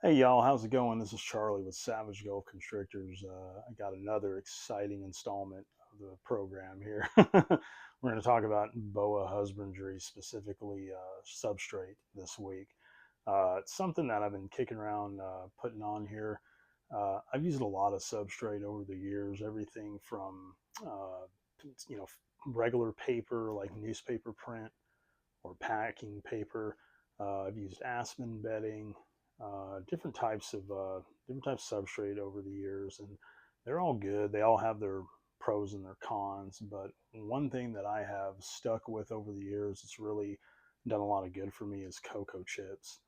Hey y'all, how's it going? This is Charlie with Savage Gulf Constrictors. I got another exciting installment of the program here. We're going to talk about boa husbandry, specifically substrate, this week. It's something that I've been kicking around putting on here. I've used a lot of substrate over the years, everything from uh, you know regular paper like newspaper print or packing paper. I've used aspen bedding, different types of substrate over the years, and they're all good. They all have their pros and their cons. But one thing that I have stuck with over the years, it's really done a lot of good for me, is cocoa chips.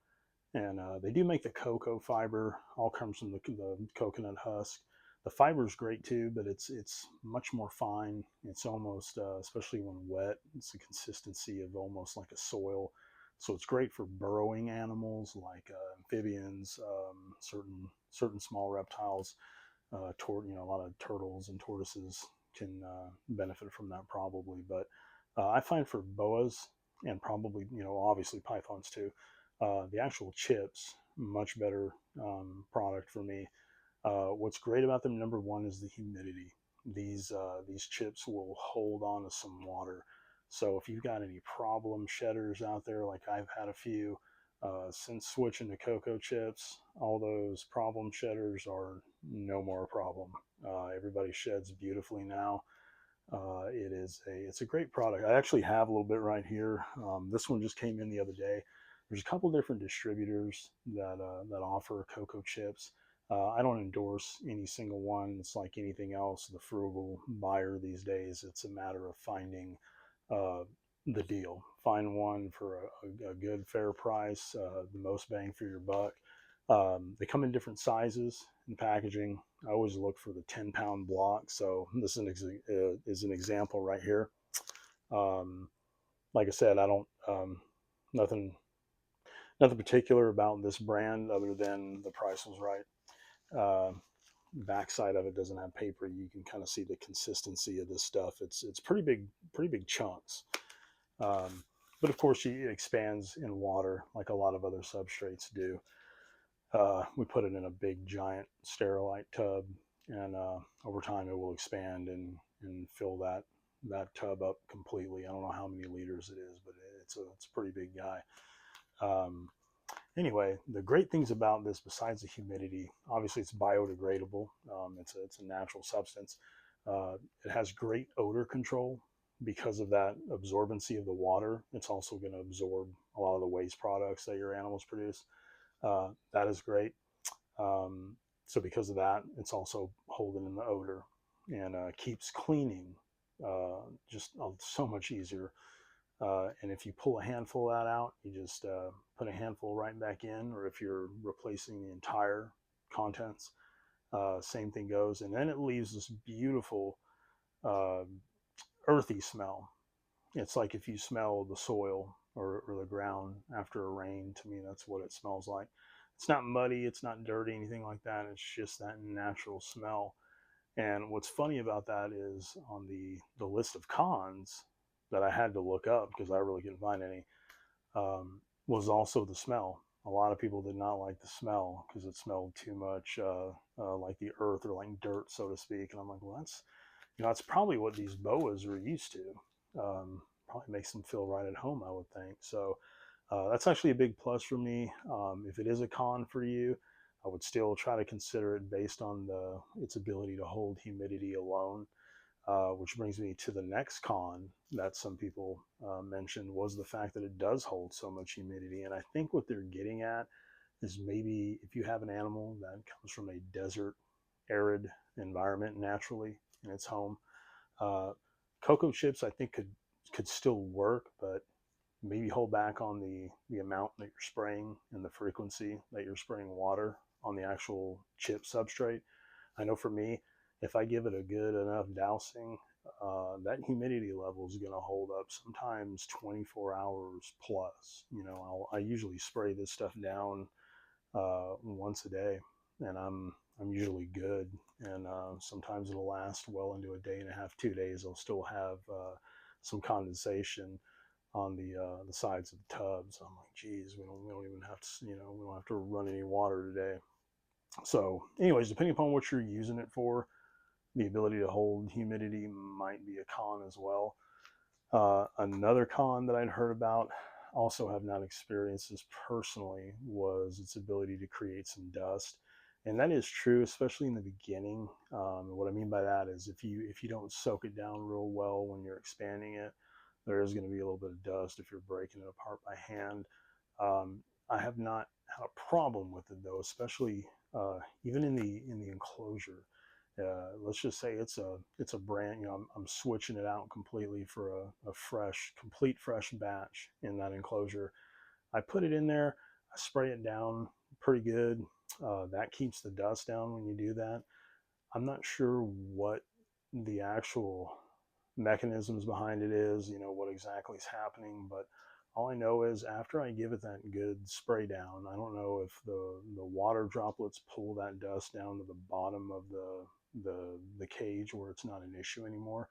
And they do make the cocoa fiber, all comes from the coconut husk. The fiber is great too, but it's much more fine. It's almost, especially when wet, it's the consistency of almost like a soil. So it's great for burrowing animals like amphibians, certain small reptiles. A lot of turtles and tortoises can benefit from that probably. But I find for boas and probably obviously pythons too, the actual chips much better product for me. What's great about them, number one, is the humidity. These chips will hold on to some water. So if you've got any problem shedders out there, like I've had a few since switching to cocoa chips, all those problem shedders are no more a problem. Everybody sheds beautifully now. It's a great product. I actually have a little bit right here. This one just came in the other day. There's a couple different distributors that offer cocoa chips. I don't endorse any single one. It's like anything else. The frugal buyer these days, it's a matter of finding uh, the deal. Find one for a good fair price, the most bang for your buck. They come in different sizes and packaging. I always look for the 10-pound block. So this is an example right here. Um, like I said, I don't nothing nothing particular about this brand other than the price was right. Uh, Backside of it doesn't have paper. You can kind of see the consistency of this stuff. It's pretty big chunks. Um, but of course, it expands in water like a lot of other substrates do. We put it in a big giant sterilite tub, and over time it will expand and fill that tub up completely. I don't know how many liters it is, but it's a pretty big guy. Um, anyway, the great things about this, besides the humidity, obviously it's biodegradable. It's a natural substance. Uh, it has great odor control because of that absorbency of the water. It's also going to absorb a lot of the waste products that your animals produce. That is great. Um, so because of that, it's also holding in the odor and keeps cleaning just so much easier. And if you pull a handful of that out, you just put a handful right back in, or if you're replacing the entire contents, same thing goes. And then it leaves this beautiful uh, earthy smell. It's like if you smell the soil or the ground after a rain. To me, that's what it smells like. It's not muddy, it's not dirty, anything like that. It's just that natural smell. And what's funny about that is on the list of cons that I had to look up because I really couldn't find any, was also the smell. A lot of people did not like the smell because it smelled too much like the earth or like dirt, so to speak. And I'm like, well, that's probably what these boas are used to. Probably makes them feel right at home, I would think. So that's actually a big plus for me. If it is a con for you, I would still try to consider it based on its ability to hold humidity alone. Which brings me to the next con that some people mentioned, was the fact that it does hold so much humidity. And I think what they're getting at is maybe if you have an animal that comes from a desert, arid environment naturally in its home, uh, cocoa chips I think could still work, but maybe hold back on the amount that you're spraying and the frequency that you're spraying water on the actual chip substrate. I know for me, if I give it a good enough dousing, that humidity level is going to hold up sometimes 24 hours plus. I usually spray this stuff down once a day, and I'm usually good. And sometimes it'll last well into a day and a half, 2 days. I'll still have some condensation the sides of the tubs. I'm like, geez, we don't even have to, we don't have to run any water today. So, anyways, depending upon what you're using it for, the ability to hold humidity might be a con as well. Another con that I'd heard about, also have not experienced this personally, was its ability to create some dust. And that is true, especially in the beginning. What I mean by that is if you don't soak it down real well when you're expanding it, there is going to be a little bit of dust if you're breaking it apart by hand. I have not had a problem with it though, especially even in the enclosure. Let's just say it's a brand. I'm switching it out completely for a complete fresh batch in that enclosure. I put it in there. I spray it down pretty good. That keeps the dust down when you do that. I'm not sure what the actual mechanisms behind it is, what exactly is happening, but all I know is after I give it that good spray down, I don't know if the water droplets pull that dust down to the bottom of the cage where it's not an issue anymore.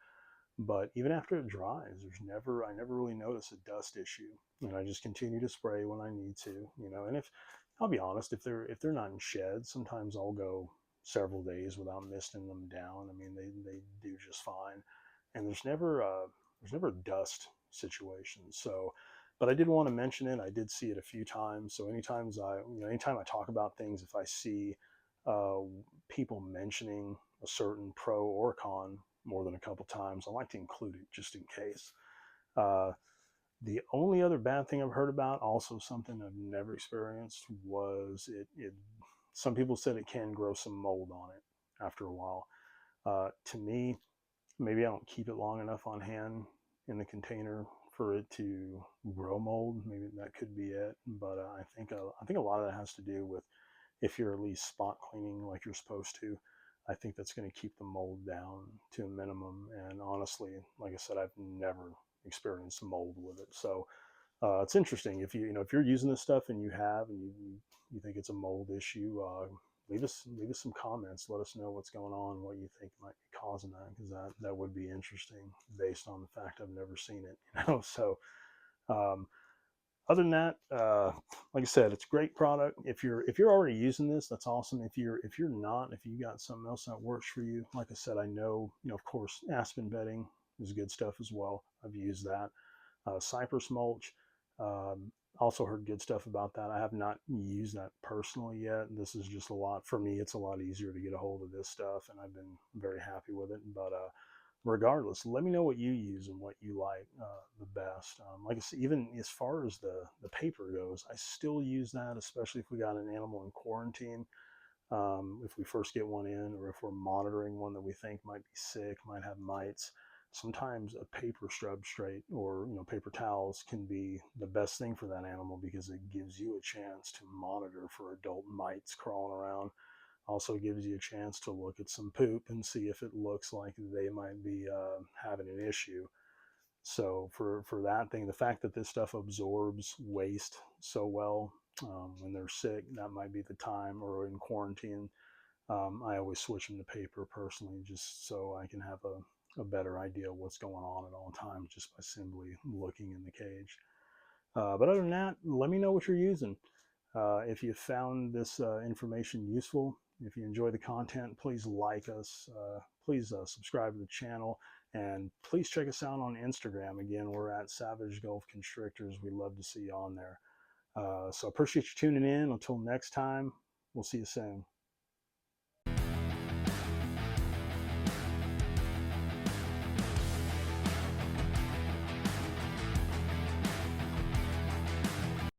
But even after it dries, I never really notice a dust issue, and I just continue to spray when I need to, And if I'll be honest, if they're not in sheds, sometimes I'll go several days without misting them down. I mean, they do just fine, and there's never dust situations. So, but I did want to mention it. I did see it a few times. So anytime I talk about things, if I see uh, people mentioning a certain pro or con more than a couple times, I like to include it just in case. Uh, the only other bad thing I've heard about, also something I've never experienced, was it. Some people said it can grow some mold on it after a while. To me, maybe I don't keep it long enough on hand in the container for it to grow mold. Maybe that could be it. But I think a lot of that has to do with if you're at least spot cleaning like you're supposed to. I think that's going to keep the mold down to a minimum. And honestly, like I said, I've never experienced mold with it. So it's interesting if if you're using this stuff and you think it's a mold issue. Leave us some comments. Let us know what's going on, what you think might be causing that, because that would be interesting based on the fact I've never seen it. So um, other than that, like I said, it's a great product. If you're already using this, that's awesome. If you're not, if you got something else that works for you, like I said, I know, of course, aspen bedding is good stuff as well. I've used that. Cypress mulch. Um, Also heard good stuff about that. I have not used that personally yet. This is just a lot for me. It's a lot easier to get a hold of this stuff, and I've been very happy with it. But regardless, let me know what you use and what you like the best. Like I said, even as far as the paper goes, I still use that, especially if we got an animal in quarantine. If we first get one in, or if we're monitoring one that we think might be sick, might have mites, sometimes a paper substrate or paper towels can be the best thing for that animal, because it gives you a chance to monitor for adult mites crawling around. Also gives you a chance to look at some poop and see if it looks like they might be having an issue. So for that thing, the fact that this stuff absorbs waste so well, when they're sick, that might be the time, or in quarantine. I always switch them to paper personally, just so I can have a better idea of what's going on at all times, just by simply looking in the cage. But other than that, let me know what you're using. If you found this information useful, if you enjoy the content, please like us. Please subscribe to the channel. And please check us out on Instagram. Again, we're at Savage Gulf Constrictors. We'd love to see you on there. So I appreciate you tuning in. Until next time, we'll see you soon.